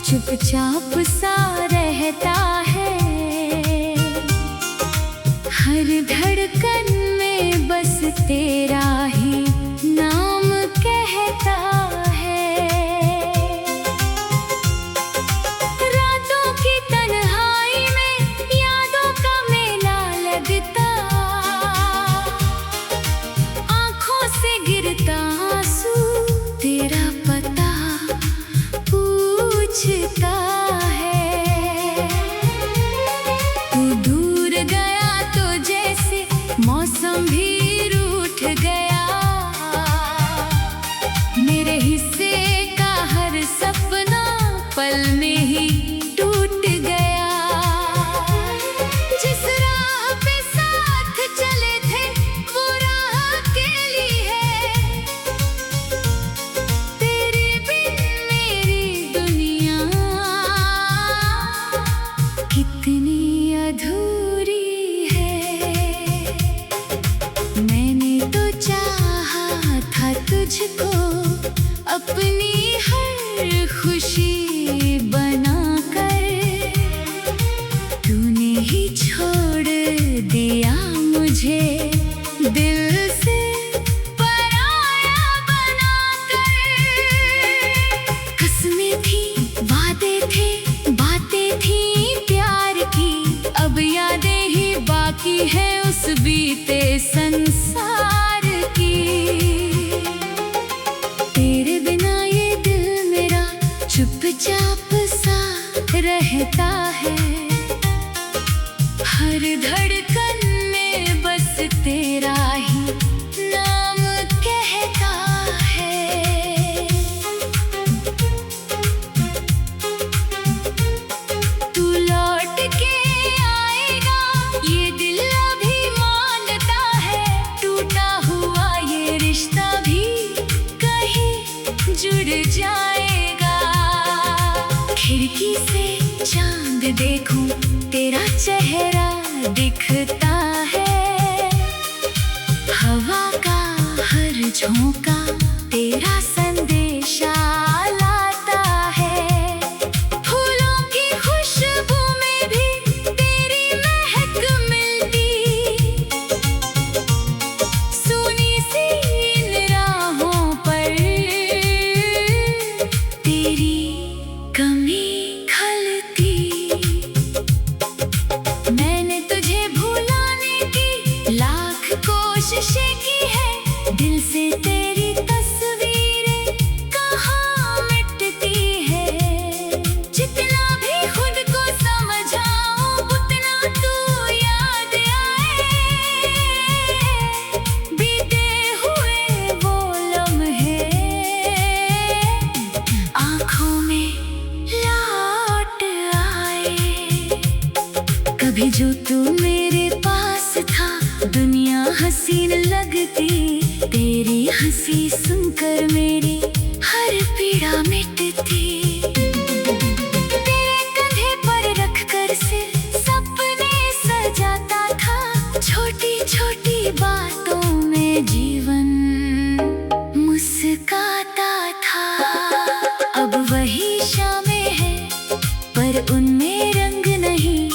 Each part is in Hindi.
चुपचाप सा रहता है, हर धड़कन में बस तेरा ही नाम कहता है। रातों की तन्हाई में यादों का मेला लगता, आंखों से गिरता आंसू तेरा पता पूछता है। तू दूर गया तो जैसे मौसम भी रूठ गया, मेरे हिस्से का हर सपना पल में ही टूट गया। जिस राह पे साथ चले थे वो राह अकेली है, तेरे बिन मेरी दुनिया कितनी अधूरी है। मैंने तो चाहा था तुझको अपनी हर खुशी बनाकर, तूने ही छोड़ दिया मुझे दिल से पराया बनाकर। कसमें थी, वादे थे, बातें थी प्यार की, अब यादें ही बाकी है उस बीते संसार की। तेरे बिना ये दिल मेरा चुपचाप सा रहता है, हर धड़कन में बस तेरा ही नाम कहता है। तू लौट के आएगा ये दिल अभी मांगता है, टूटा हुआ ये रिश्ता भी कहीं जुड़ जाएगा। खिड़की से चांद देखूं तेरा चेहरा दिखता है, हवा का हर झोंका तेरा संदेशा लाता है। फूलों की खुशबू में भी तेरी महक मिलती, सुनी सी इन राहों पर तेरी कमी खलती। मैंने तुझे भुलाने की लाख कोशिशें की है, दिल से तेरी तस्वीरें कहाँ मिटती है। जितना भी खुद को समझाऊं उतना तू याद आए, बीते हुए वो लम्हे आँखों में लौट आए। कभी जो तू मेरे पास था दुनिया हसीन लगती, तेरी हंसी सुनकर मेरी हर पीड़ा मिटती। तेरे कंधे पर रखकर सिर सपने सजाता था, छोटी छोटी बातों में जीवन मुस्काता था। अब वही शामें हैं पर उनमें रंग नहीं,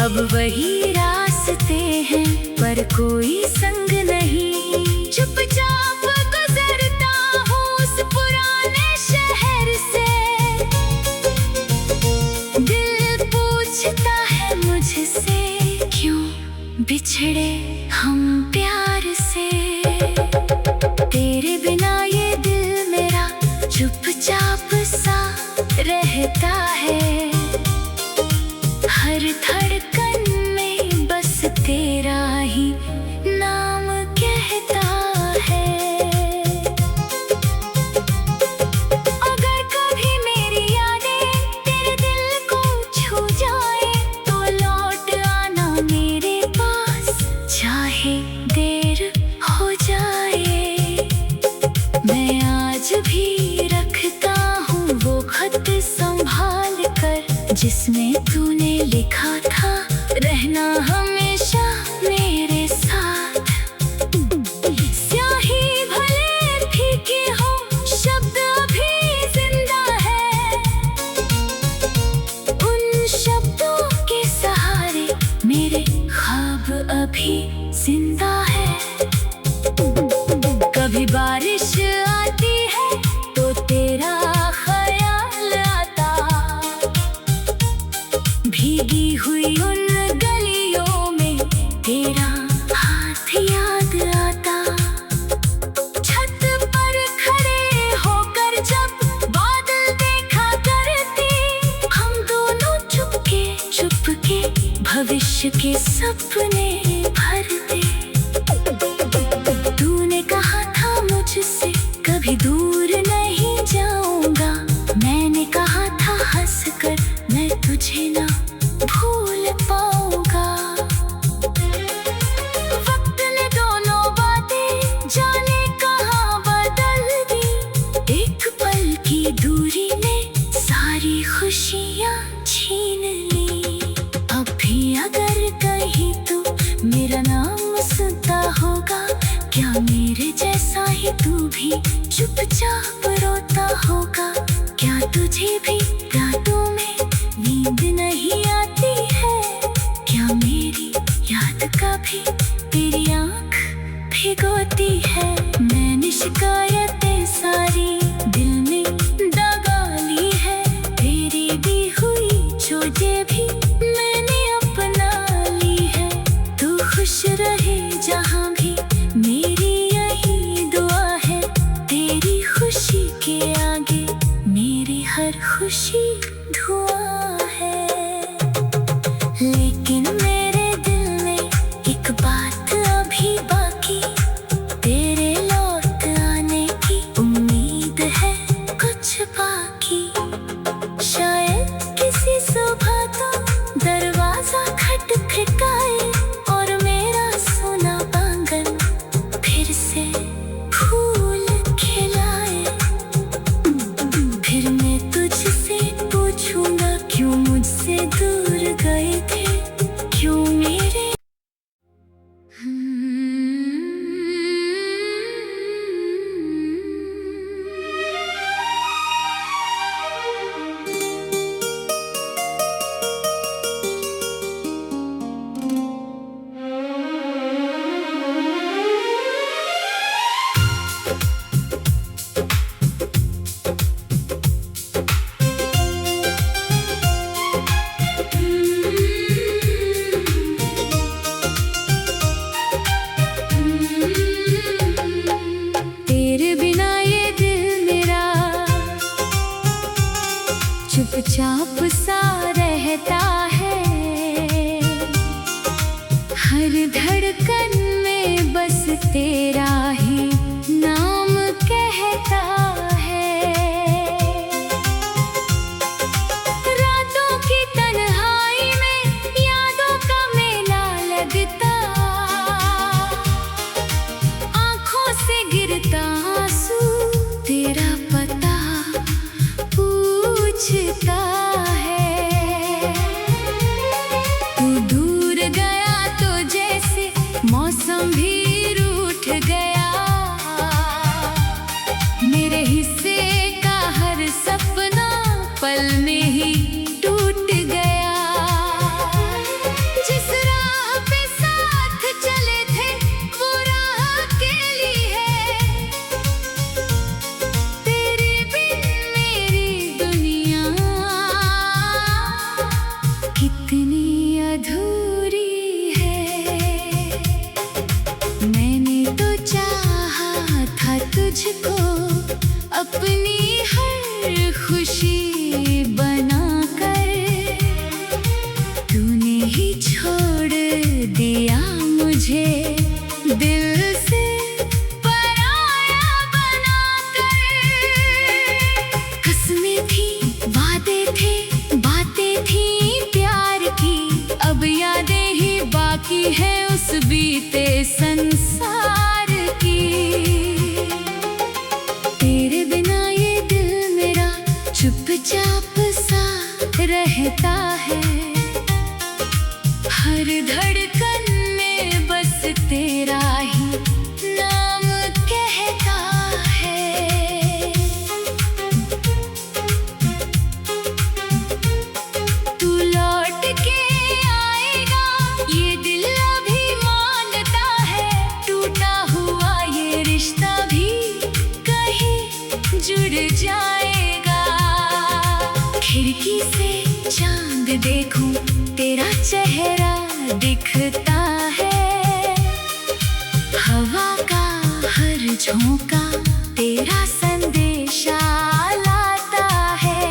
अब वही रास्ते हैं पर कोई संग नहीं। चुपचाप गुजरता हूँ उस पुराने शहर से, दिल पूछता है मुझसे क्यों बिछड़े हम प्यार से। तेरे बिना ये दिल मेरा चुपचाप सा रहता है, हर धड़कन में बस तेरा ही अभी जिंदा है। कभी बारिश आती है तो तेरा ख्याल आता, भीगी हुई उन गलियों में तेरा हाथ याद आता। छत पर खड़े होकर जब बादल देखा करते, हम दोनों चुपके चुपके भविष्य के सपने भरते। तूने कहा था मुझसे कभी दूर नहीं जाऊंगा, मैंने कहा था हंसकर मैं तुझे ना भूल पाऊंगा। वक्त ने दोनों बातें जाने कहाँ बदल दी, एक पल की दूरी ने सारी खुशियाँ छीन ली। अब भी अगर कहीं तू मेरा नाम सुनता होगा, क्या मेरे जैसा ही तू भी चुपचाप रोता होगा? क्या तुझे भी रातों में नींद नहीं आती है? क्या मेरी याद कभी तेरी आँख भिगोती है? मैंने शिकायतें सारी दिल में दगा ली है, तेरी दी हुई चोटें भी मैंने अपना ली है। तू खुश रहे जहाँ भी मेरी यही दुआ है, तेरी खुशी के आगे मेरी हर खुशी धुआं है। लेकिन मेरे दिल में एक बात अभी बाकी, तेरे लौट आने की उम्मीद है कुछ बाकी। शायद किसी सुबह तो दरवाजा खटखटाए और मेरा सोना आंगन फिर से फूल खिलाए। फिर मैं तुझसे पूछूंगा क्यों मुझसे दूर गए थे, क्यों मेरे चुपचाप सा रहता है, हर धड़कन में बस तेरा ही नाम कहता है। रातों की तन्हाई में यादों का मेला लगता, आंखों से गिरता आंसू तेरा पता पूछता है। तू दूर गया तो जैसे मौसम भी रूठ गया, मेरे हिस्से का हर सपना पल में ही टूट गया। जिस राह पे साथ चले थे वो राह अकेली है, तेरे बिन मेरी दुनिया कितनी अधूरी है। मैंने तो चाहा था तुझको अपनी हर खुशी बनाकर, तूने ही छोड़ दिया मुझे दिल से पराया बनाकर। कसमें थी, वादे थे, बातें थी प्यार की, अब यादें ही बाकी है उस बीते संसार की। तेरे बिना ये दिल मेरा चुपचाप सा रहता है, हर धड़कन में बस तेरा ही नाम कहता है। तू लौट के आएगा ये दिल अभी देखूं तेरा चेहरा दिखता है, हवा का हर झोंका तेरा संदेशा लाता है।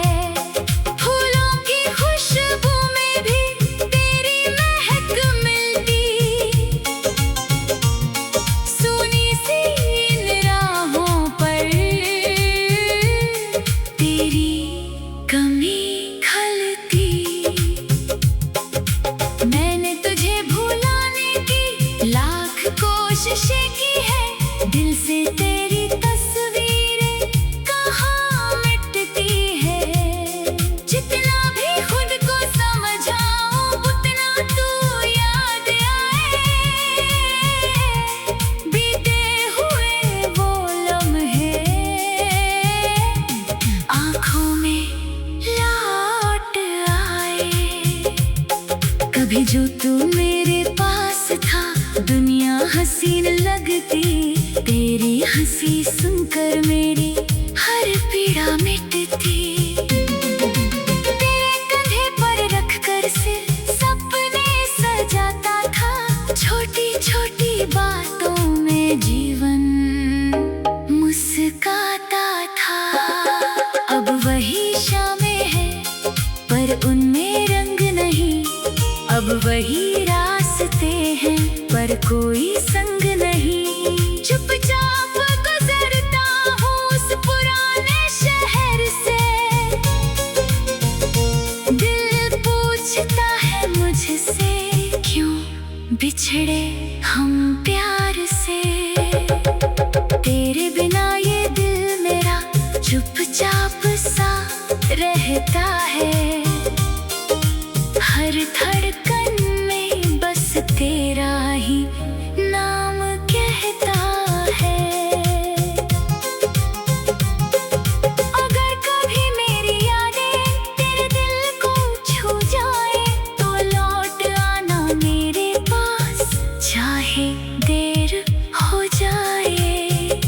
फूलों की खुशबू में भी तेरी महक मिलती, सुनी सी इन राहों पर तेरी कमी खलती। मैंने तुझे भुलाने की लाख कोशिशें की है, दिल से तेरी तस्वीरें कहाँ मिटती है। जितना भी खुद को समझाऊं उतना तू याद आए, बीते हुए वो लम्हे आँखों में लौट आए। कभी जो तू मेरे पास था दुनिया हसीन लगती, तेरी हंसी सुनकर मेरी हर पीड़ा मिटती। तेरे कंधे पर रखकर सिर सपने सजाता था, छोटी छोटी बातों में जीवन मुस्काता था। अब वही शामें हैं पर उनमें रंग नहीं, अब वही रास्ते हैं पर कोई संग नहीं। चुपचाप गुजरता हूँ उस पुराने शहर से, दिल पूछता है मुझसे क्यों बिछड़े हम प्यार से। तेरे बिना ये दिल मेरा चुपचाप सा रहता है, हर धड़कन में बस तेरा ही नाम कहता है। अगर कभी मेरी यादें तेरे दिल को छू जाए तो लौट आना मेरे पास, चाहे देर हो जाए।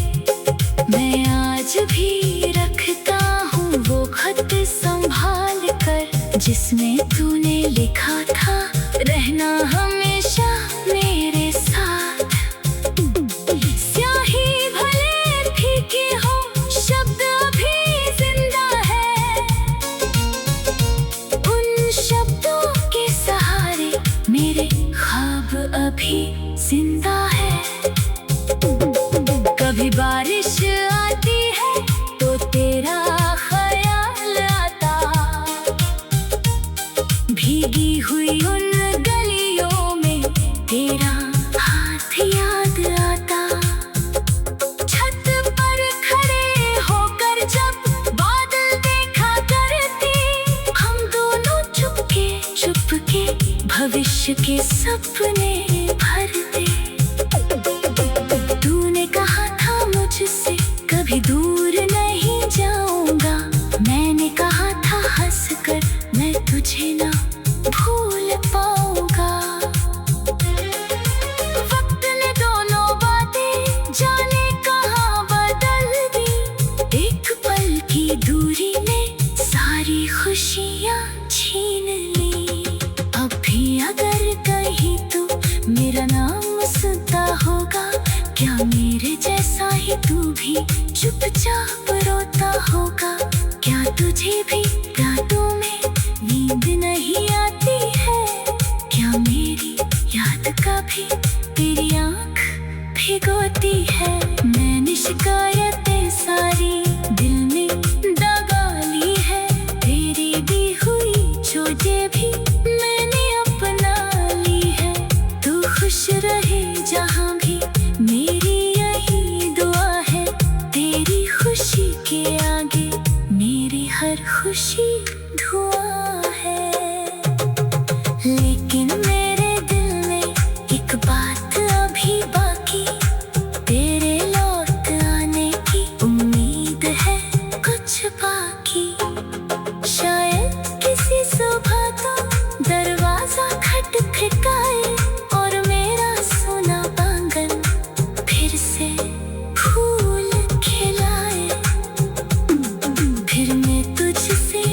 मैं आज भी रखता हूँ वो खत संभाल कर, जिसमें तूने लिखा था रहना हमेशा मेरे साथ। स्याही भले फीकी हो शब्द अभी जिंदा है, उन शब्दों के सहारे मेरे ख्वाब अभी जिंदा है। कभी बारिश आती है तो तेरा ख्याल आता, भीगी हुई उन गलियों में तेरा हाथ याद आता। छत पर खड़े होकर जब बादल देखा करते, हम दोनों चुपके चुपके भविष्य के सपने भरते। तूने कहा था मुझसे कभी दूर नहीं जाऊंगा, मैंने कहा था हंसकर मैं तुझे ना भूल पाऊंगा। वक्त ने दोनों बातें जाने कहाँ बदल दी, एक पल की दूरी ने सारी खुशियाँ छीन ली। अब भी अगर कहीं तू मेरा नाम सुनता होगा, क्या मेरे जैसा ही तू भी चुपचाप रोता होगा? क्या तुझे भी रातों में नींद नहीं आती है? क्या मेरी याद कभी तेरी आँख भिगोती है? मैंने शिकायतें सारी दिल में दगा ली है, तेरी दी हुई चोटें भी मैंने अपना ली है। तू खुश रहे जहाँ भी मेरी यही दुआ है, तेरी खुशी के आगे मेरी हर खुशी धुआं है। लेकिन मेरे दिल में एक बात अभी बाकी, तेरे लौट आने की उम्मीद है कुछ बाकी। शायद किसी सुबह तो दरवाजा खटखटाए और मेरा सोना बांगन फिर से फूल खिलाए। फिर मैं तुझसे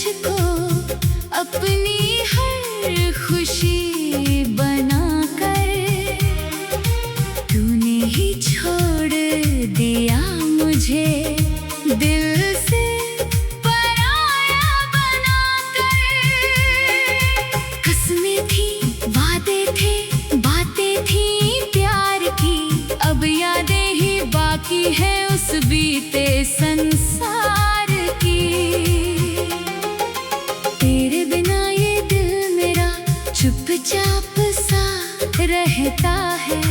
मुझको अपनी हर खुशी बनाकर। तूने ही छोड़ दिया मुझे दिल से पराया बनाकर। कसमें थी, वादे थे, बातें थी प्यार की, अब यादें ही बाकी है उस बीते संसार की। तेरे बिना ये दिल मेरा चुपचाप सा रहता है।